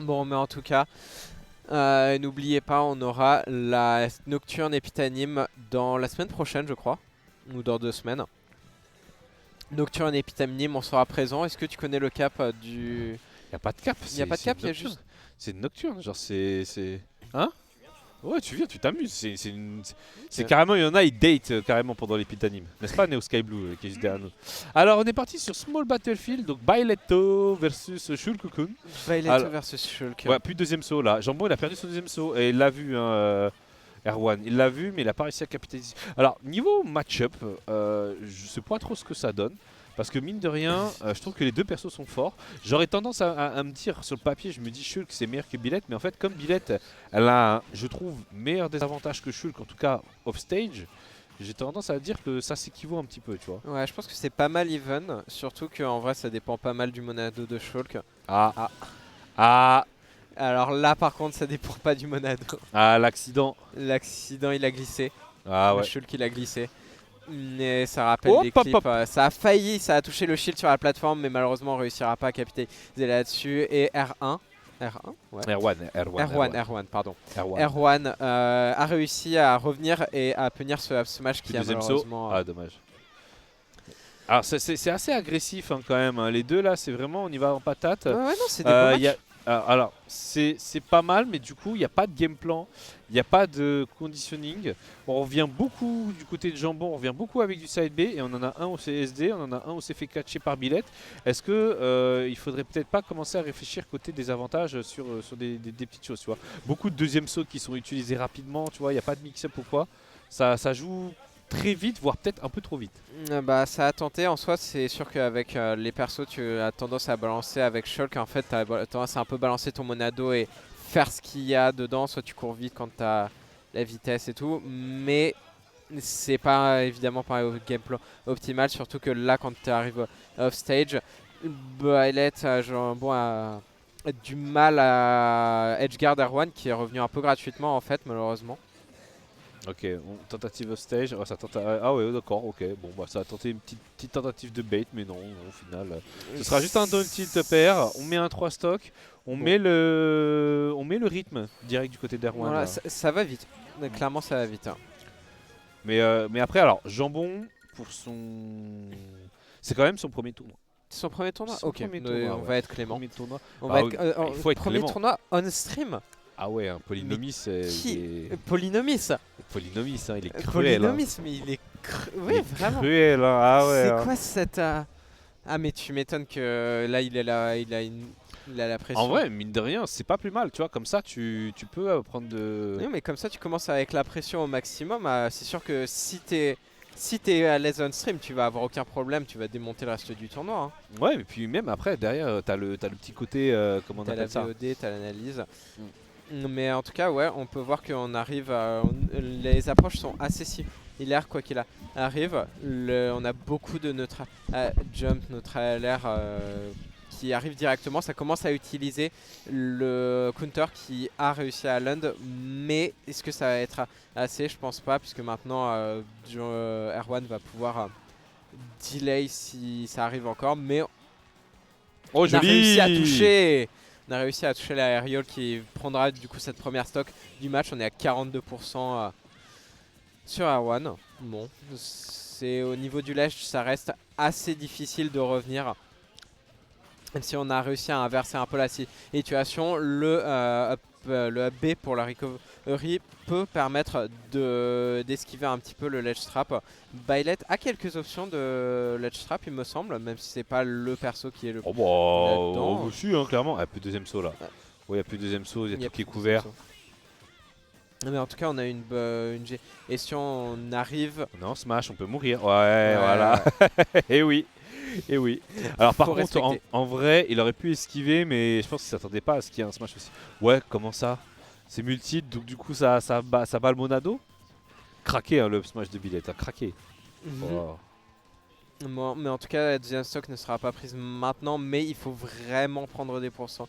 Bon, mais en tout cas, n'oubliez pas, on aura la Nocturne Epitanime dans la semaine prochaine, je crois, ou dans 2 semaines. Nocturne Epitanime, on sera présent. Est-ce que tu connais le cap du... Y a pas de cap, Il n'y a pas de cap, il y a nocturne. juste... C'est nocturne, genre c'est. Hein? Ouais, tu viens, tu t'amuses. C'est Ok. carrément, il y en a, ils datent carrément pendant l'épithanime. N'est-ce pas, Neo Sky Blue qui est juste derrière nous. Alors, on est parti sur Small Battlefield, donc Bailetto versus Shulkukun. Violetto Alors, versus Shulk. ouais, plus de deuxième saut là. Jambon, il a perdu son deuxième saut et il l'a vu, hein, Erwan. Il l'a vu, mais il a pas réussi à capitaliser. Alors, niveau match-up, je sais pas trop ce que ça donne. Parce que mine de rien, je trouve que les deux persos sont forts. J'aurais tendance à me dire sur le papier, je me dis Shulk c'est meilleur que Billette. Mais en fait, comme Billette, elle a, je trouve, meilleur désavantage que Shulk, en tout cas off-stage, j'ai tendance à dire que ça s'équivaut un petit peu, tu vois. Ouais, je pense que c'est pas mal even. Surtout qu'en vrai, ça dépend pas mal du Monado de Shulk. Ah, Ah. ah, Alors là, par contre, ça dépend pas du Monado. ah, l'accident. L'accident, il a glissé. Ah Le ouais. Shulk, il a glissé. Mais ça rappelle Hop, les hop, clips. hop. Ça a failli, ça a touché le shield sur la plateforme, mais malheureusement, on réussira pas à capitaliser là-dessus. Et R1. R1 Ouais. Erwan. Pardon. Erwan. Erwan a réussi à revenir et à punir ce up smash Puis qui a deuxième saut. malheureusement... Ah, dommage. Alors, c'est assez agressif hein, quand même, hein. Les deux là, c'est vraiment, on y va en patate. Ouais, non, c'est des beaux matchs. Y a- alors, c'est pas mal, mais du coup, il n'y a pas de game plan, il n'y a pas de conditioning. On revient beaucoup du côté de Jambon, on revient beaucoup avec du side B, et on en a un où c'est SD, on en a un où c'est fait catcher par Billette. Est-ce que il faudrait peut-être pas commencer à réfléchir côté des avantages sur des petites choses, tu vois. Beaucoup de deuxième sauts qui sont utilisés rapidement, tu vois, il n'y a pas de mix-up ou quoi. Ça joue très vite, voire peut-être un peu trop vite. Bah, ça a tenté. En soi, c'est sûr qu'avec les persos, tu as tendance à balancer avec Shulk. En fait, tu as tendance à un peu balancer ton Monado et faire ce qu'il y a dedans. Soit tu cours vite quand tu as la vitesse et tout. Mais c'est pas évidemment pas au gameplay optimal. Surtout que là, quand tu arrives off stage, Violet a du mal à edgeguard Erwan qui est revenu un peu gratuitement en fait, malheureusement. Ok, tentative of stage. Ah ouais, d'accord, ok. Bon, bah, ça a tenté une petite tentative de bait, mais non, au final. Ce sera juste un tilt pair. On met un 3 stock. On met le rythme direct du côté d'Erwan. Voilà, Là. ça va vite. Clairement, ça va vite. Hein. Mais après, alors, Jambon, pour son. C'est quand même son premier tournoi. Son premier tournoi. Son Ok, premier tournoi, on ouais. va être clément. Premier tournoi. On Bah, va être, il faut être premier clément. tournoi on stream. Ah ouais, un Polynomis, Polynomis. Polynomis, hein, il est cruel. Hein. Polynomis, mais il est Il est vraiment. cruel, hein. Ah ouais. C'est hein. quoi cette... Ah mais tu m'étonnes que là il est là, il a la pression. En vrai, mine de rien, c'est pas plus mal, tu vois, comme ça tu peux prendre de... Oui, mais comme ça tu commences avec la pression au maximum. C'est sûr que si t'es à l'aise on stream, tu vas avoir aucun problème, tu vas démonter le reste du tournoi. Hein. Ouais, mais puis même après, derrière, t'as le petit côté, comment on T'as la appelle ça VOD, t'as l'analyse. Mais en tout cas, ouais, on peut voir qu'on arrive à... les approches sont assez similaires, quoi qu'il arrive. On a beaucoup de jump, neutral air qui arrive directement. Ça commence à utiliser le counter qui a réussi à land. Mais est-ce que ça va être assez? Je pense pas, puisque maintenant Erwan va pouvoir delay si ça arrive encore. Mais Oh, on a réussi à joli toucher. On a réussi à toucher la aériole qui prendra du coup cette première stock du match. On est à 42% sur Erwan. Bon, c'est au niveau du ledge, ça reste assez difficile de revenir. Même si on a réussi à inverser un peu la situation, le up B pour la recovery peut permettre d'esquiver un petit peu le ledge trap. Bailet a quelques options de ledge trap il me semble, même si c'est pas le perso qui est le Oh bah, là-dedans. oh, si, hein, clairement. Il n'y a plus de deuxième saut là. Ouais. Ouais, il n'y a plus de deuxième saut, il y a tout qui est plus de couvert. options. Mais en tout cas, on a une gestion, on arrive... Non, smash, on peut mourir. Ouais, voilà. Et oui. Et oui. Alors par Faut contre, respecter. en vrai, il aurait pu esquiver, mais je pense qu'il s'attendait pas à ce qu'il y ait un smash aussi. Ouais, comment ça? C'est multi, donc du coup ça bat le Monado. Craqué hein, le smash de Billet, hein, craqué. Oh. Bon, mais en tout cas, la deuxième stock ne sera pas prise maintenant, mais il faut vraiment prendre des pourcents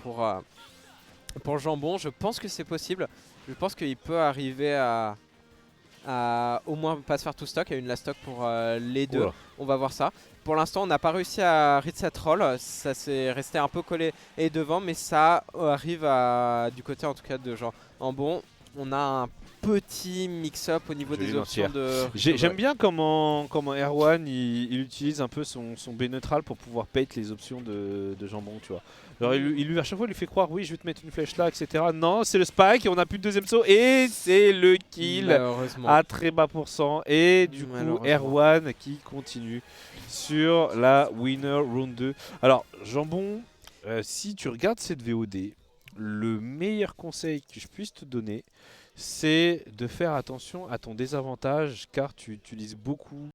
pour Jambon. Je pense que c'est possible. Je pense qu'il peut arriver à à au moins pas se faire tout stock. Il y a une last stock pour les deux. Voilà. On va voir ça. Pour l'instant, on n'a pas réussi à reset roll. Ça s'est resté un peu collé et devant, mais ça arrive du côté en tout cas de genre en bon. On a un petit mix-up au niveau Jolie des options lancière. de. J'aime bien comment Erwan il utilise un peu son B neutral pour pouvoir bait les options de jambon, tu vois. Alors à chaque fois il lui fait croire oui je vais te mettre une flèche là, etc. Non, c'est le spike et on a plus de deuxième saut et c'est le kill Malheureusement. à très bas pourcent. Et du coup Malheureusement. Erwan qui continue sur la winner round 2. Alors jambon, si tu regardes cette VOD, le meilleur conseil que je puisse te donner, c'est de faire attention à ton désavantage car tu utilises beaucoup